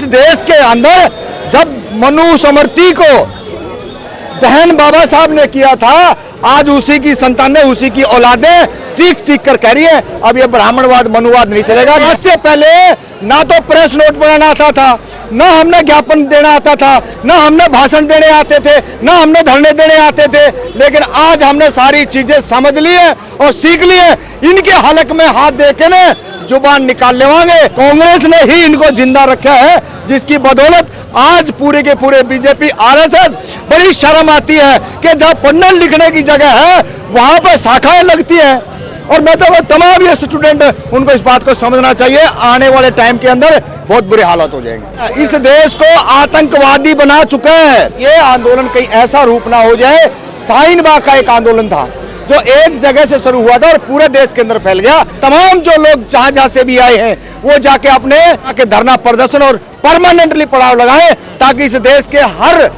देश के अंदर जब मनुस्मृति को दहन बाबा साहब ने किया था, आज उसी की संतानें, उसी की औलादें चीख चीख कर कह रही है अब ये ब्राह्मणवाद मनुवाद नहीं चलेगा। इससे पहले ना तो प्रेस नोट बनाना आता था, ना हमने ज्ञापन देना आता था, ना हमने भाषण देने आते थे, ना हमने धरने देने आते थे, लेकिन आज हमने सारी चीजें समझ ली है और सीख ली है। इनके हलक में हाथ दे के ने जुबान निकाल लेवांगे। कांग्रेस ने ही इनको जिंदा रखा है, जिसकी बदौलत आज पूरे के पूरे बीजेपी आरएसएस बड़ी शर्म आती है कि जहां पढ़ने लिखने की जगह है वहां पर शाखाएं लगती हैं। और मैं तो तमाम ये स्टूडेंट उनको इस बात को समझना चाहिए, आने वाले टाइम के अंदर बहुत बुरे हालात हो जाएंगे। इस देश को आतंकवादी बना चुका है। ये आंदोलन कहीं ऐसा रूप ना हो जाए। शाहीन बाग का एक आंदोलन था जो एक जगह से शुरू हुआ था और पूरे देश के अंदर फैल गया। तमाम जो लोग जहां से भी आए हैं वो जाके अपने धरना प्रदर्शन और परमानेंटली पड़ाव लगाए, ताकि इस देश के हर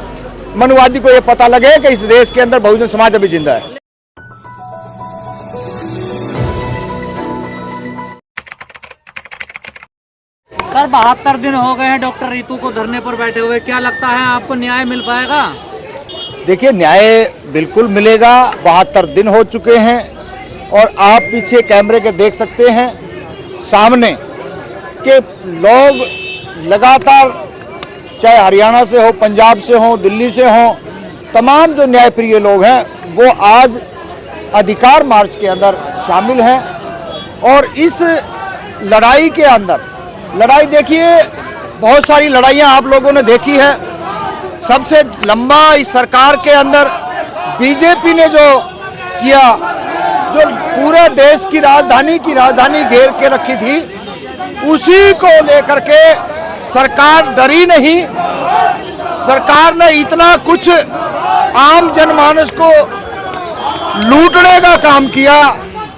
मनुवादी को ये पता लगे कि इस देश के अंदर बहुजन समाज अभी जिंदा है। सर 72 दिन हो गए हैं डॉक्टर रितु को धरने पर बैठे हुए, क्या लगता है आपको न्याय मिल पाएगा? देखिए, न्याय बिल्कुल मिलेगा। 72 दिन हो चुके हैं और आप पीछे कैमरे के देख सकते हैं सामने कि लोग लगातार, चाहे हरियाणा से हो, पंजाब से हो, दिल्ली से हो, तमाम जो न्यायप्रिय लोग हैं वो आज अधिकार मार्च के अंदर शामिल हैं। और इस लड़ाई के अंदर, लड़ाई देखिए, बहुत सारी लड़ाइयाँ आप लोगों ने देखी है। सबसे लंबा इस सरकार के अंदर बीजेपी ने जो किया, जो पूरे देश की राजधानी घेर के रखी थी, उसी को लेकर के सरकार डरी नहीं। सरकार ने इतना कुछ आम जनमानस को लूटने का काम किया,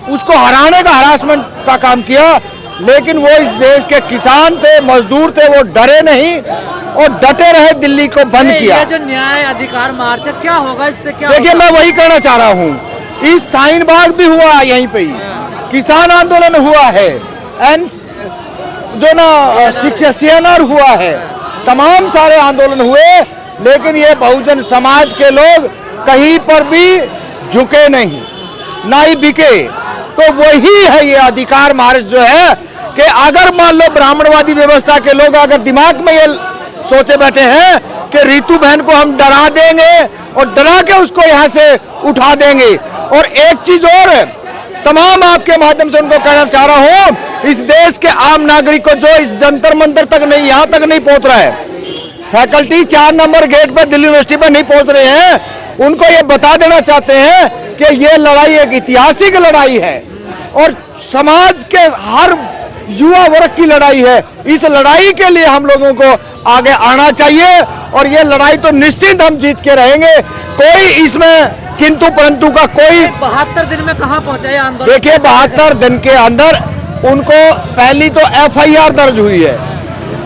उसको हराने का, हरासमेंट का काम किया, लेकिन वो इस देश के किसान थे, मजदूर थे, वो डरे नहीं और डटे रहे, दिल्ली को बंद किया। ये जो न्याय अधिकार मार्च है, क्या होगा इससे? क्या देखिए, मैं वही कहना चाह रहा हूँ, इस शाहीन बाग भी हुआ यहीं पे ही, किसान आंदोलन हुआ है, जो ना शिक्षा सीएनआर हुआ है, तमाम सारे आंदोलन हुए, लेकिन ये बहुजन समाज के लोग कहीं पर भी झुके नहीं, ना ही बिके। तो वही है ये अधिकार मार्च जो है कि अगर मान लो ब्राह्मणवादी व्यवस्था के लोग अगर दिमाग में ये सोचे बैठे हैं कि रितु बहन को हम डरा देंगे और डरा के उसको यहाँ से उठा देंगे। और एक चीज और, तमाम आपके माध्यम से उनको कहना चाह रहा हूँ, इस देश के आम नागरिक को जो इस जंतर मंतर तक नहीं, यहाँ तक नहीं पहुँच रहा है, फैकल्टी 4 नंबर गेट पर दिल्ली यूनिवर्सिटी पर नहीं पहुँच रहे हैं, उनको ये बता देना चाहते हैं कि ये लड़ाई एक ऐतिहासिक लड़ाई है और समाज के हर युवा वर्ग की लड़ाई है। इस लड़ाई के लिए हम लोगों को आगे आना चाहिए और ये लड़ाई तो निश्चित हम जीत के रहेंगे। कोई इसमें किंतु परंतु का कोई 72 दिन में कहां पहुंचा है आंदोलन? देखिए, 72 दिन के अंदर उनको पहली तो एफआईआर दर्ज हुई है।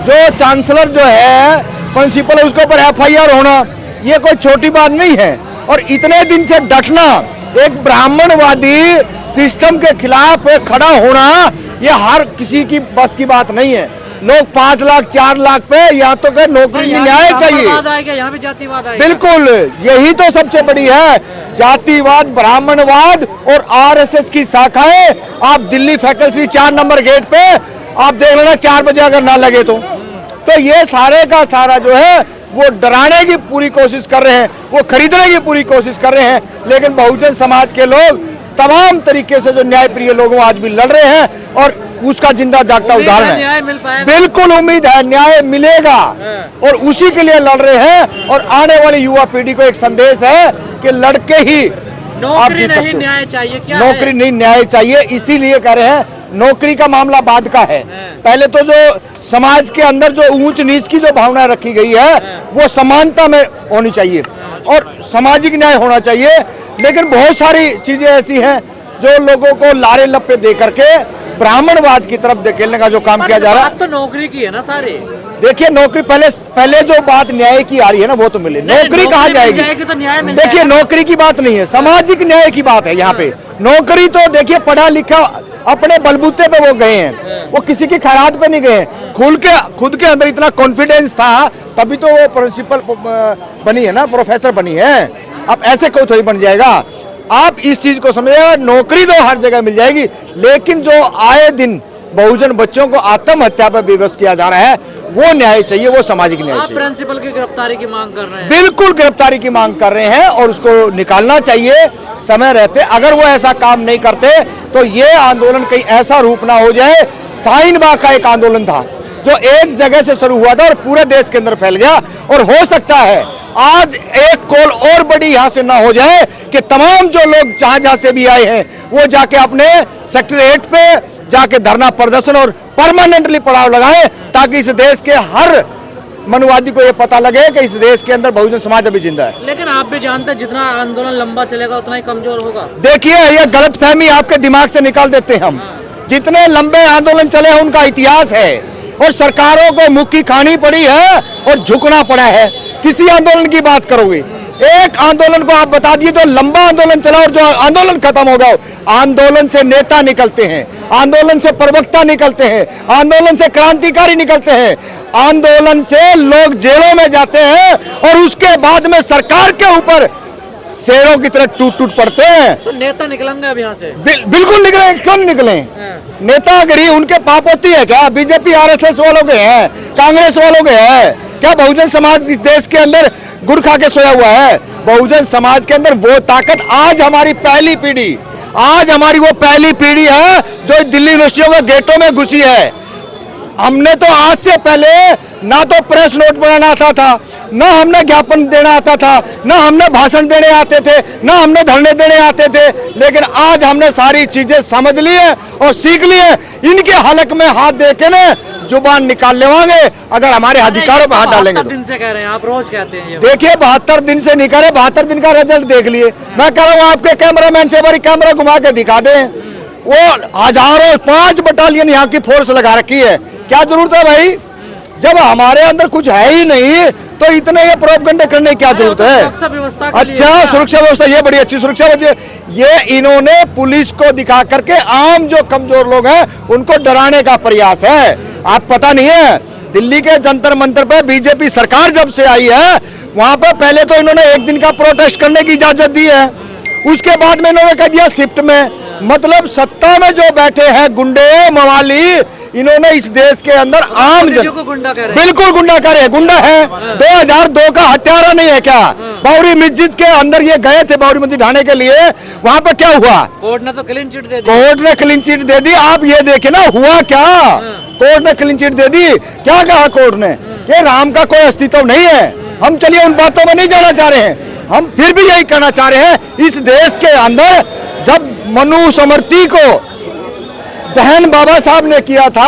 जो चांसलर जो है, प्रिंसिपल है, उसके ऊपर एफआईआर होना ये कोई छोटी बात नहीं है। और इतने दिन से डटना, एक ब्राह्मणवादी सिस्टम के खिलाफ खड़ा होना, ये हर किसी की बस की बात नहीं है। लोग 5 लाख 4 लाख पे यहाँ तो कर नौकरी न्याय चाहिए, यहाँ भी जातिवाद आएगा। बिल्कुल, यही तो सबसे बड़ी है, जातिवाद, ब्राह्मणवाद और आरएसएस की शाखाएं। आप दिल्ली फैकल्टी 4 नंबर गेट पे आप देख लेना, 4 बजे अगर ना लगे तो ये सारे का सारा जो है वो डराने की पूरी कोशिश कर रहे हैं, वो खरीदने की पूरी कोशिश कर रहे हैं। लेकिन बहुजन समाज के लोग तमाम तरीके से जो न्यायप्रिय लोग आज भी लड़ रहे हैं और उसका जिंदा जागता उदाहरण है। न्याय मिल पाएगा? बिल्कुल उम्मीद है, न्याय मिलेगा और उसी के लिए लड़ रहे हैं। और आने वाली युवा पीढ़ी को एक संदेश है कि लड़के ही आप जीत सकते हो। न्याय चाहिए, क्या नौकरी नहीं, न्याय चाहिए। इसीलिए कह रहे हैं, नौकरी का मामला बाद का है। पहले तो जो समाज के अंदर जो ऊंच नीच की जो भावना रखी गई है वो समानता में होनी चाहिए और सामाजिक न्याय होना चाहिए। लेकिन बहुत सारी चीजें ऐसी हैं जो लोगों को लारे लप्पे दे करके ब्राह्मणवाद की तरफ धकेलने का जो काम किया जा रहा है। तो नौकरी की है ना सारे। देखिए, नौकरी पहले जो बात न्याय की आ रही है ना, वो तो मिले। नौकरी कहाँ जाएगी? तो न्याय मिल देखिए, नौकरी की बात नहीं है, सामाजिक न्याय की बात है यहाँ पे। नौकरी तो देखिए, पढ़ा लिखा अपने बलबूते पे वो गए हैं, वो किसी की खैरात पे नहीं गए, खुद के अंदर इतना कॉन्फिडेंस था, तभी तो वो प्रिंसिपल बनी है ना, प्रोफेसर बनी है। अब ऐसे कोई थोड़ी बन जाएगा। आप इस चीज को समझिए, नौकरी तो हर जगह मिल जाएगी, लेकिन जो आए दिन बहुजन बच्चों को आत्महत्या पर विवश किया जा रहा है, वो न्याय चाहिए, वो सामाजिक न्याय आप चाहिए। प्रिंसिपल की गिरफ्तारी की मांग कर रहे हैं? बिल्कुल गिरफ्तारी की मांग कर रहे हैं और उसको निकालना चाहिए समय रहते। अगर वो ऐसा काम नहीं करते तो ये आंदोलन कहीं ऐसा रूप ना हो जाए। शाहीन बाग का एक आंदोलन था जो एक जगह से शुरू हुआ था और पूरे देश के अंदर फैल गया, और हो सकता है आज एक कॉल और बड़ी यहां से ना हो जाए कि तमाम जो लोग जहां से भी आए हैं वो जाके अपने सेक्रेटरीएट पे जाके धरना प्रदर्शन और परमानेंटली पड़ाव लगाए, ताकि इस देश के हर मनुवादी को ये पता लगे कि इस देश के अंदर बहुजन समाज अभी जिंदा है। लेकिन आप भी जानते हैं जितना आंदोलन लंबा चलेगा उतना ही कमजोर होगा। देखिए, ये गलतफहमी आपके दिमाग से निकाल देते हैं हम। जितने लंबे आंदोलन चले हैं उनका इतिहास है, और सरकारों को मुक्की खानी पड़ी है और झुकना पड़ा है। किसी आंदोलन की बात करोगे, एक आंदोलन को आप बता दिए जो लंबा आंदोलन चला और जो आंदोलन खत्म हो गया। आंदोलन से नेता निकलते हैं, आंदोलन से प्रवक्ता निकलते हैं, आंदोलन से क्रांतिकारी निकलते हैं, आंदोलन से लोग जेलों में जाते हैं, और उसके बाद में सरकार के ऊपर शेरों की तरह टूट टूट पड़ते हैं। तो नेता निकलेंगे अब यहाँ से? बिल्कुल निकले, क्यों निकले? नेतागिरी उनके पाप होती है क्या? बीजेपी आरएसएस वालों के हैं, कांग्रेस वालों के हैं क्या? बहुजन समाज इस देश के अंदर गुड़ खा के सोया हुआ है। बहुजन समाज के अंदर वो ताकत आज हमारी पहली पीढ़ी, आज हमारी वो पहली पीढ़ी है जो दिल्ली यूनिवर्सिटियों के गेटों में घुसी है। हमने तो आज से पहले ना तो प्रेस नोट बनाना आता था, ना हमने ज्ञापन देना आता था, ना हमने भाषण देने आते थे, ना हमने धरने देने आते थे, लेकिन आज हमने सारी चीजें समझ ली है और सीख ली है। इनके हलक में हाथ दे के ना जुबान निकाल लेवांगे अगर हमारे अधिकारों पर हाथ डालेंगे। 72 दिन से कह रहे हैं, आप रोज कहते हैं ये। देखिए 72 दिन से नहीं करे, 72 दिन का रिजल्ट देख लिए। मैं कह रहा हूँ आपके कैमरामैन से बारी कैमरा घुमा के दिखा दें, वो हजारों 5 बटालियन यहाँ की फोर्स लगा रखी है। क्या जरूरत है भाई? जब हमारे अंदर कुछ है ही नहीं तो इतने ये प्रोपगंडे करने की क्या जरूरत है? सुरक्षा व्यवस्था के लिए अच्छा, सुरक्षा व्यवस्था, ये बड़ी अच्छी सुरक्षा व्यवस्था। ये इन्होंने पुलिस को दिखा करके आम जो कमजोर लोग हैं उनको डराने का प्रयास है। आप पता नहीं है, दिल्ली के जंतर मंतर पे बीजेपी सरकार जब से आई है, वहां पर पहले तो इन्होंने एक दिन का प्रोटेस्ट करने की इजाजत दी है, उसके बाद में इन्होंने कह दिया शिफ्ट में। मतलब सत्ता में जो बैठे हैं गुंडे मवाली, इन्होंने इस देश के अंदर आम को गुंडा कह रहे हैं। बिल्कुल गुंडा कह रहे हैं, गुंडा है। 2002 का हत्यारा नहीं है क्या? बावरी मस्जिद के अंदर ये गए थे, बावरी मस्जिद ढाने के लिए, वहां पर क्या हुआ? कोर्ट ने तो क्लीन चिट दे दी। कोर्ट ने क्लीन चिट दे दी। आप ये देखे ना हुआ क्या? कोर्ट ने क्लीन चिट दे दी। क्या कहा कोर्ट ने? कि राम का कोई अस्तित्व नहीं है। हम चलिए उन बातों में नहीं जाना चाह रहे हैं, हम फिर भी यही कहना चाह रहे हैं, इस देश के अंदर जब मनुस्मृति को दहन बाबा साहब ने किया था,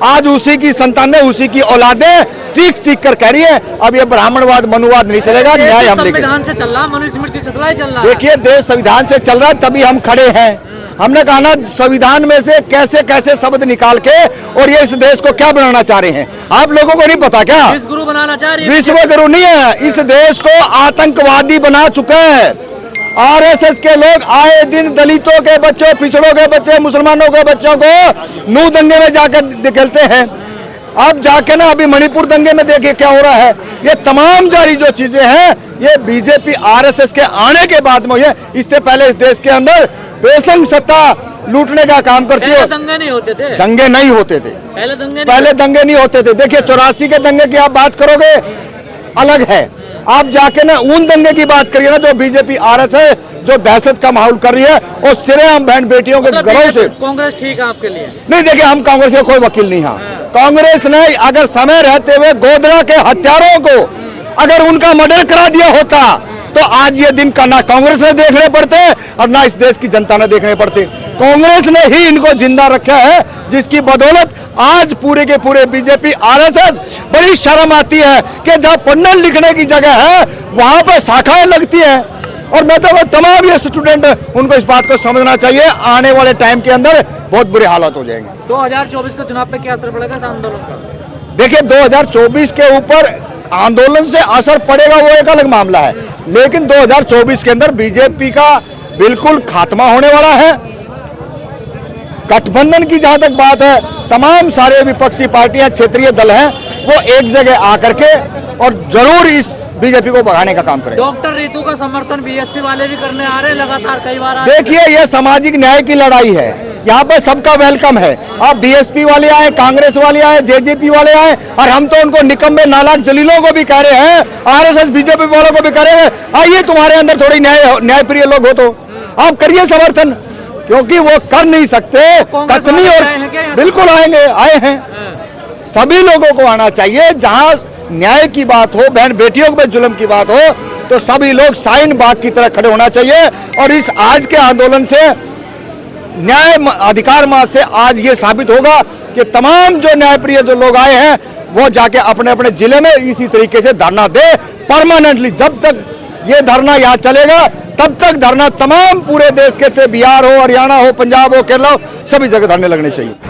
आज उसी की संतानें, उसी की औलादें चीख चीख कर कह रही है अब ये ब्राह्मणवाद मनुवाद नहीं चलेगा, न्याय हम लेंगे। संविधान से चल रहा, मनुस्मृति से चल रहा। देखिए देश संविधान से चल रहा है, तभी हम खड़े हैं। हमने कहा ना संविधान में से कैसे कैसे शब्द निकाल के और ये इस देश को क्या बनाना चाह रहे हैं। आप लोगों को नहीं पता क्या? विश्व गुरु बनाना चाह रही है। विश्व गुरु नहीं है, इस देश को आतंकवादी बना चुके हैं। आरएसएस के लोग आए दिन दलितों के बच्चों, पिछड़ों के बच्चे, मुसलमानों के बच्चों को नू दंगे में जाकर निकलते हैं। अब जाके ना अभी मणिपुर दंगे में देखिए क्या हो रहा है। ये तमाम जारी जो चीजें हैं ये बीजेपी आरएसएस के आने के बाद में हुई है। इससे पहले इस देश के अंदर बेसंग सत्ता लूटने का काम करती है। दंगे नहीं होते थे, दंगे नहीं होते थे, पहले दंगे नहीं होते थे। देखिए 84 के दंगे की आप बात करोगे अलग है, आप जाके ना उन दंगे की बात करिए ना जो बीजेपी आरएसएस जो दहशत का माहौल कर रही है और सिरे हम बहन बेटियों के घरों से। कांग्रेस ठीक है आपके लिए? नहीं, देखिए हम कांग्रेस के कोई वकील नहीं है। कांग्रेस ने अगर समय रहते हुए गोधरा के हत्यारों को अगर उनका मर्डर करा दिया होता तो आज ये दिन का ना कांग्रेस ने देखने पड़ते और ना इस देश की जनता ने देखने पड़ते। कांग्रेस ने ही इनको जिंदा रखा है, जिसकी बदौलत आज पूरे के पूरे बीजेपी आरएसएस बड़ी शर्म आती है कि जहां पढ़ने लिखने की जगह है वहां पर शाखाएं लगती है। और मैं तो तमाम ये स्टूडेंट उनको इस बात को समझना चाहिए, आने वाले टाइम के अंदर बहुत बुरे हालात हो जाएंगे। 2024 के चुनाव पे क्या असर पड़ेगा इस आंदोलन का? देखिए 2024 के ऊपर आंदोलन से असर पड़ेगा वो एक अलग मामला है, लेकिन 2024 के अंदर बीजेपी का बिल्कुल खात्मा होने वाला है। गठबंधन की जहां तक बात है, तमाम सारे विपक्षी पार्टियां, क्षेत्रीय दल हैं, वो एक जगह आकर के और जरूर इस बीजेपी को बढ़ाने का काम करें। डॉक्टर रितु का समर्थन बीएसपी वाले भी करने आ रहे हैं लगातार, कई बार आ रहे हैं। देखिए, ये सामाजिक न्याय की लड़ाई है, यहाँ पे सबका वेलकम है। अब बीएसपी वाले आए, कांग्रेस वाले आए, जेजेपी वाले आए, और हम तो उनको निकम्मे नालायक जलीलों को भी कह रहे हैं, आरएसएस बीजेपी वालों को भी कह रहे हैं, आइए तुम्हारे अंदर थोड़ी न्यायप्रिय लोग हो तो आप करिए समर्थन, क्योंकि वो कर नहीं सकते। कतनी और बिल्कुल आएंगे, आए हैं। सभी लोगों को आना चाहिए। जहां न्याय की बात हो, बहन बेटियों पे जुल्म की बात हो, तो सभी लोग शाहीन बाग की तरह खड़े होना चाहिए। और इस आज के आंदोलन से, न्याय अधिकार मार्च से आज ये साबित होगा कि तमाम जो न्यायप्रिय जो लोग आए हैं, वो जाके अपने अपने जिले में इसी तरीके से धरना दे परमानेंटली। जब तक ये धरना यहाँ चलेगा, तब तक धरना तमाम पूरे देश के, चाहे बिहार हो, हरियाणा हो, पंजाब हो, केरला हो, सभी जगह धरने लगने चाहिए।